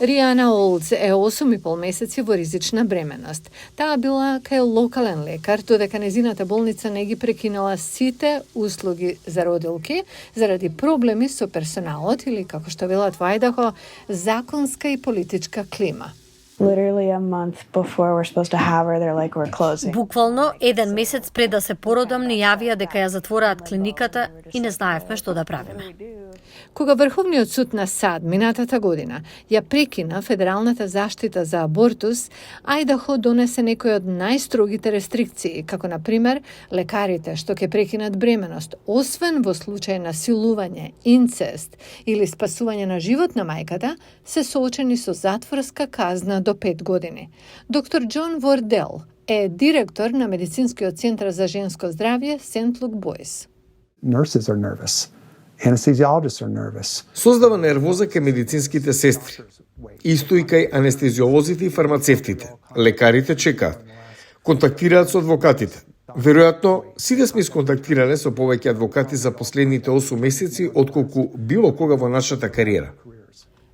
Риана Олдс е 8,5 месеци во ризична бременност. Таа била кај локален лекар, додека незината болница не ги прекинала сите услуги за родилки заради проблеми со персоналот или, како што велат во Ајдахо, законска и политичка клима. Literally a month before we're supposed to have her, they're like, we're closing. Буквално еден месец пред да се породам ни јавија дека ја затвораат клиниката и не знаевме што да правиме. Кога Врховниот суд на САД минатата година ја прекина федералната заштита за абортус, Ајдахо донесе некои од најстрогите рестрикции, како на пример лекарите што ќе прекинат бременост, освен во случај на силување, инцест или спасување на живот на мајката, се соочени со затворска казна до 5 години. Доктор Џон Вордел е директор на Медицинскиот центар за женско здравје Сент Лук Бойс. Nurses are nervous. Anesthesiologists are nervous. Создава нервоза кај медицинските сестри. Исто и кај анестезиолозите и фармацевтите. Лекарите чекаат. Контактираат со адвокатите. Веројатно, сите сме исконтактирале со повеќе адвокати за последните 8 месеци отколку било кога во нашата кариера.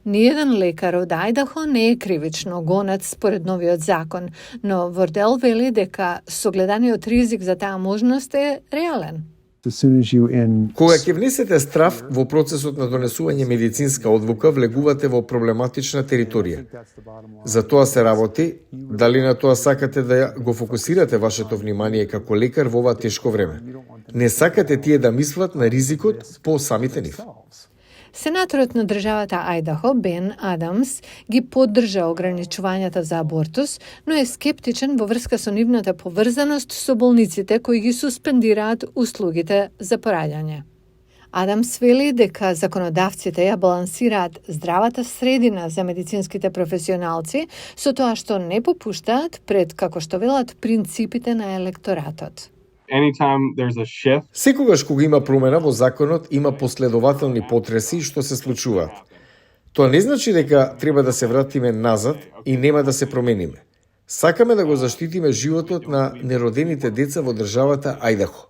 Ниеден лекар од Ајдахо не е кривично гонет според новиот закон, но Вордел вели дека согледаниот ризик за таа можност е реален. Кога ќе внесете страв во процесот на донесување медицинска одлука, влегувате во проблематична територија. За тоа се работи, дали на тоа сакате да го фокусирате вашето внимание како лекар во ова тешко време. Не сакате тие да мислат на ризикот по самите нив. Сенаторот на државата Ајдахо, Бен Адамс, ги поддржа ограничувањата за абортус, но е скептичен во врска со нивната поврзаност со болниците кои ги суспендираат услугите за пораѓање. Адамс вели дека законодавците ја балансираат здравата средина за медицинските професионалци со тоа што не попуштаат пред, како што велат, принципите на електоратот. Секогаш кога има промена во законот, има последователни потреси што се случуваат. Тоа не значи дека треба да се вратиме назад и нема да се промениме. Сакаме да го заштитиме животот на неродените деца во државата Ајдахо.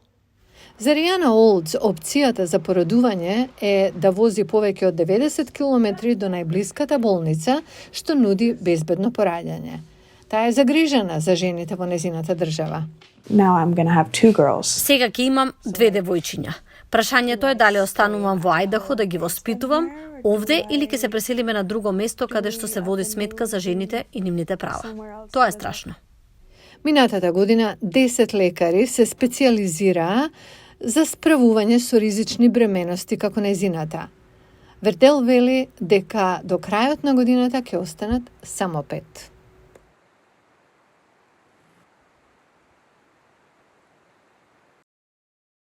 За Риана Олдс, опцијата за породување е да вози повеќе од 90 километри до најблиската болница, што нуди безбедно пораѓање. Таа е загрижена за жените во незината држава. Now I'm going to have 2 girls. Сега ќе имам 2 девојчиња. Прашањето е дали останувам во Ајдахо да ги воспитувам овде или ќе се преселиме на друго место каде што се води сметка за жените и нивните права. Тоа е страшно. Минатата година 10 лекари се специализираа за справување со ризични бременности како незината. Вертел вели дека до крајот на годината ќе останат само 5.